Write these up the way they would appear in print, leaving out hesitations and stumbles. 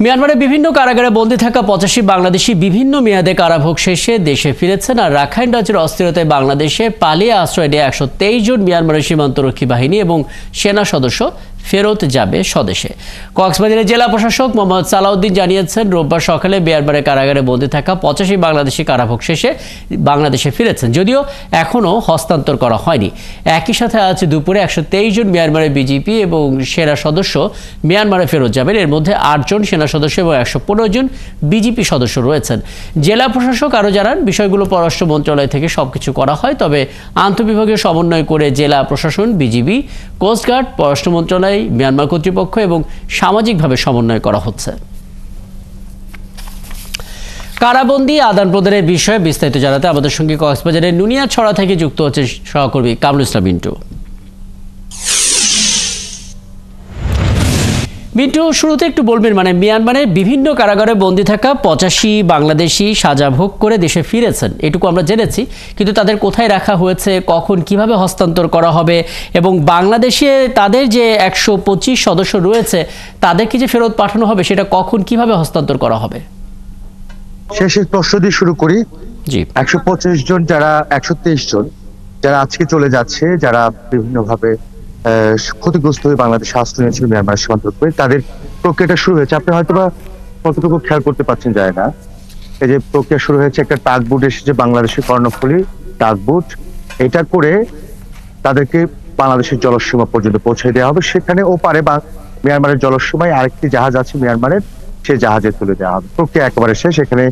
মিয়ানমারের বিভিন্ন কারাগারে বন্দী থাকা ৮৫ বাংলাদেশি বিভিন্ন মেয়াদে কারাভোগ শেষে দেশে ফিরেছেন। আর রাখাইন রাজ্যের অস্থিরতায় বাংলাদেশে পালিয়ে আশ্রয় নেওয়া ১২৩ জন মিয়ানমারের সীমান্তরক্ষী বাহিনী এবং সেনা সদস্য ফেরত যাবে স্বদেশে। কক্সবাজারের জেলা প্রশাসক মোহাম্মদ সালাউদ্দিন জানিয়েছেন, রোববার সকালে মিয়ানমারের কারাগারে বন্দী থাকা ৮৫ বাংলাদেশি কারাভোগ শেষে বাংলাদেশে ফিরেছেন, যদিও এখনও হস্তান্তর করা হয়নি। একই সাথে আজ দুপুরে ১২৩ জন মিয়ানমারের বিজিপি এবং সেনা সদস্য মিয়ানমারে ফেরত যাবেন। এর মধ্যে ৮ জন সেনা সদস্য এবং ১১৫ জন বিজিপি সদস্য রয়েছেন। জেলা প্রশাসক আরও জানান, বিষয়গুলো পররাষ্ট্র মন্ত্রণালয় থেকে সবকিছু করা হয়, তবে আন্তঃবিভাগীয় সমন্বয় করে জেলা প্রশাসন, বিজিবি, কোস্টগার্ড, পররাষ্ট্র মন্ত্রণালয়, মিয়ানমার কর্তৃপক্ষ এবং সামাজিকভাবে সমন্বয় করা হচ্ছে। কারাবন্দী আদান প্রদানের বিষয়ে বিস্তারিত জানাতে আমাদের সঙ্গে কক্সবাজারের নুনিয়াছড়া থেকে যুক্ত হচ্ছে সহকর্মী কামরুল ইসলাম মিন্টু। মিন্টু, শুরুতে একটু বলবেন, মিয়ানমারের বিভিন্ন কারাগারে বন্দী থাকা ৮৫ বাংলাদেশি সাজা ভোগ করে দেশে ফিরেছেন, এটুকু আমরা জেনেছি, কিন্তু তাদের কোথায় রাখা হয়েছে, কখন কিভাবে হস্তান্তর করা হবে এবং বাংলাদেশে তাদের যে ১২৫ সদস্য রয়েছে তাদেরকে যে ফেরত পাঠানো হবে সেটা কখন কিভাবে হস্তান্তর করা হবে? শেষের প্রশ্ন দিয়ে শুরু করি। জি, ১২৫ জন, যারা ১২৩ জন যারা আজকে চলে যাচ্ছে, যারা বিভিন্নভাবে ক্ষতিগ্রস্ত হয়ে বাংলাদেশে আশ্রয় নিয়েছিল মিয়ানমার সীমান্ত করে, তাদের প্রক্রিয়াটা শুরু হয়েছে। আপনি হয়তোবা কতটুকু খেয়াল করতে পারছেন যায় না, এই যে প্রক্রিয়া শুরু হয়েছে, একটা টাগবোট এসেছে বাংলাদেশের কর্ণফুলী টাগবোট, এটা করে তাদেরকে বাংলাদেশের জলসীমা পর্যন্ত পৌঁছে দেওয়া হবে। সেখানে ওপারে বা মিয়ানমারের জলসীমায় আরেকটি জাহাজ আছে মিয়ানমারের, সেই জাহাজে তুলে দেওয়া হবে। প্রক্রিয়া একেবারে শেষ। এখানে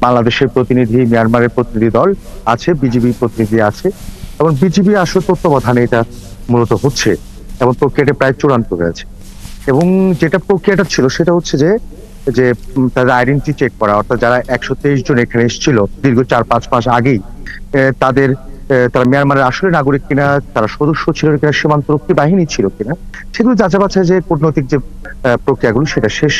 বাংলাদেশের প্রতিনিধি, মিয়ানমারের প্রতিনিধি দল আছে, বিজিবি প্রতিনিধি আছে, এবং বিজিবি আসলে তত্ত্বাবধানে এটা মূলত হচ্ছে এবং প্রক্রিয়াটা প্রায় চূড়ান্ত হয়েছে। এবং যেটা প্রক্রিয়াটা ছিল সেটা হচ্ছে যে তাদের আইডেন্টিটি চেক করা, অর্থাৎ যারা ১২৩ জন এখানে এসেছিল দীর্ঘ ৪-৫ মাস আগেই, তারা মিয়ানমারের আসলে নাগরিক কিনা, তারা সদস্য ছিল কিনা, সীমান্তরক্ষী বাহিনী ছিল কিনা, সেগুলো যাচাই বাছাই যে কূটনৈতিক যে প্রক্রিয়াগুলো সেটা শেষ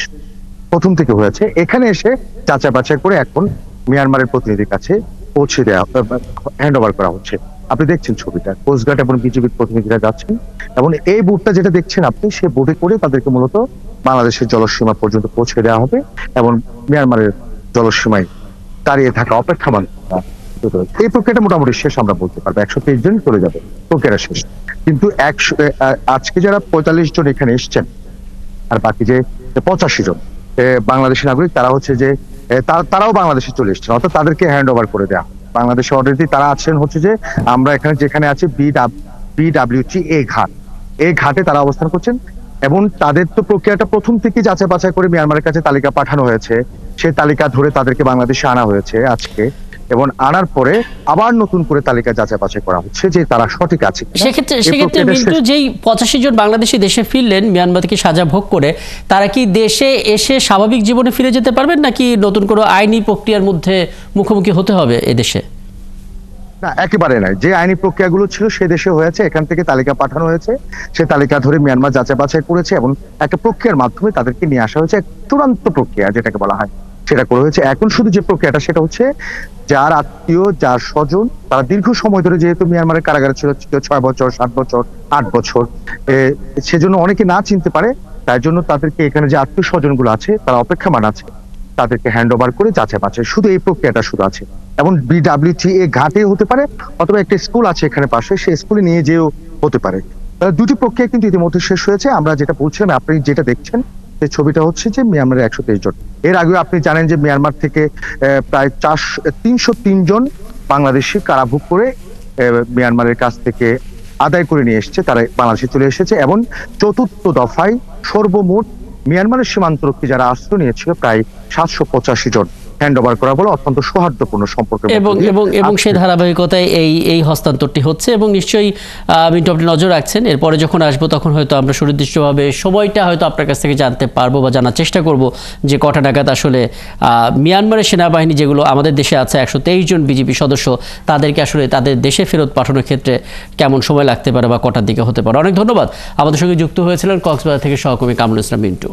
প্রথম থেকে হয়েছে। এখানে এসে যাচাই বাছাই করে এখন মিয়ানমারের প্রতিনিধির কাছে পৌঁছে দেওয়া, হ্যান্ড ওভার করা হচ্ছে। আপনি দেখছেন ছবিটা, কোস্টগার্ড এবং বিজিবির প্রতিনিধিরা যাচ্ছেন এবং এই বোটটা যেটা দেখছেন আপনি, সেই বোটে করে তাদেরকে মূলত বাংলাদেশের জলসীমা পর্যন্ত পৌঁছে দেওয়া হবে এবং মিয়ানমারের জলসীমায় দাঁড়িয়ে থাকা অপেক্ষমান এই প্রক্রিয়াটা মোটামুটি শেষ আমরা বলতে পারবো। ১২৩ জন চলে যাবে, প্রক্রিয়াটা শেষ। কিন্তু আজকে যারা ৪৫ জন এখানে এসছেন আর বাকি যে ৮৫ জন বাংলাদেশি নাগরিক, তারা হচ্ছে যে তারাও বাংলাদেশে চলে এসছেন, অর্থাৎ তাদেরকে হ্যান্ড ওভার করে দেওয়া। বাংলাদেশে অলরেডি তারা আছেন হচ্ছে যে আমরা এখানে যেখানে আছে বিডব্লিউটি এই ঘাটে তারা অবস্থান করছেন এবং তাদের তো প্রক্রিয়াটা প্রথম থেকে যাচাই বাছাই করে মিয়ানমারের কাছে তালিকা পাঠানো হয়েছে। সেই তালিকা ধরে তাদেরকে বাংলাদেশে আনা হয়েছে আজকে, এবং আনার পরে আবার নতুন করে তালিকা যাচাই বাছাই করা হচ্ছে যে তারা সঠিক আছে। সেক্ষেত্রে মিন্টু, যেই ৮৫ জন বাংলাদেশি দেশে ফিরলেন মিয়ানমার থেকে সাজা ভোগ করে, তারা কি দেশে এসে স্বাভাবিক জীবনে ফিরে যেতে পারবেন নাকি নতুন করে আইনি প্রক্রিয়ার মধ্যে মুখোমুখি হতে হবে এদেশে? না, একেবারে নাই। যে আইনি প্রক্রিয়াগুলো ছিল সে দেশে হয়েছে, এখান থেকে তালিকা পাঠানো হয়েছে, সে তালিকা ধরে মিয়ানমার যাচাই বাছাই করেছে এবং একটা প্রক্রিয়ার মাধ্যমে তাদেরকে নিয়ে আসা হয়েছে। চূড়ান্ত প্রক্রিয়া যেটাকে বলা হয় সেটা করা হয়েছে। এখন শুধু যে প্রক্রিয়াটা সেটা হচ্ছে যার আত্মীয়, যার স্বজন, তারা দীর্ঘ সময় ধরে যেহেতু মিয়ানমারের কারাগারে ছিল ৬ বছর, ৭ বছর, ৮ বছর, সেজন্য অনেকে না চিনতে পারে, তাই জন্য তাদেরকে এখানে যে আত্মীয় স্বজন গুলো আছে তারা অপেক্ষামান আছে, তাদেরকে হ্যান্ড ওভার করে যাচাই বাছাই, শুধু এই প্রক্রিয়াটা শুধু আছে। এবং বিডব্লিউটি ঘাটে হতে পারে অথবা একটা স্কুল আছে এখানে পাশে, সেই স্কুলে নিয়ে যেও হতে পারে। দুটি প্রক্রিয়া কিন্তু ইতিমধ্যে শেষ হয়েছে। আমরা যেটা বলছিলাম, আপনি যেটা দেখছেন সেই ছবিটা হচ্ছে যে মিয়ানমারের ১২৩ জন। এর আগেও আপনি জানেন যে মিয়ানমার থেকে প্রায় ৩০৩ জন বাংলাদেশি কারাভোগ করে মিয়ানমারের কাছ থেকে আদায় করে নিয়ে এসছে, তারা বাংলাদেশে চলে এসেছে। এবং চতুর্থ দফায় সর্বমোট মিয়ানমারের সীমান্তরক্ষী যারা আশ্রয় নিয়েছিল প্রায় ৭৮৫ জন হ্যান্ড ওভার করা বলে অত্যন্ত সৌহার্দ্যপূর্ণ সম্পর্ক এবং সেই ধারাবাহিকতায় এই হস্তান্তরটি হচ্ছে এবং নিশ্চয়ই মিন্টু আপনি নজর রাখছেন। এরপরে যখন আসবো তখন হয়তো আমরা সুনির্দিষ্টভাবে সময়টা হয়তো আপনার কাছ থেকে জানতে পারবো বা জানার চেষ্টা করব যে কটা নাগাদ আসলে মিয়ানমারের সেনাবাহিনী যেগুলো আমাদের দেশে আছে ১২৩ জন বিজিবি সদস্য, তাদেরকে আসলে তাদের দেশে ফেরত পাঠানোর ক্ষেত্রে কেমন সময় লাগতে পারে বা কটার দিকে হতে পারে। অনেক ধন্যবাদ। আমাদের সঙ্গে যুক্ত হয়েছিলেন কক্সবাজার থেকে সহকর্মী কামরুল ইসলাম মিন্টু।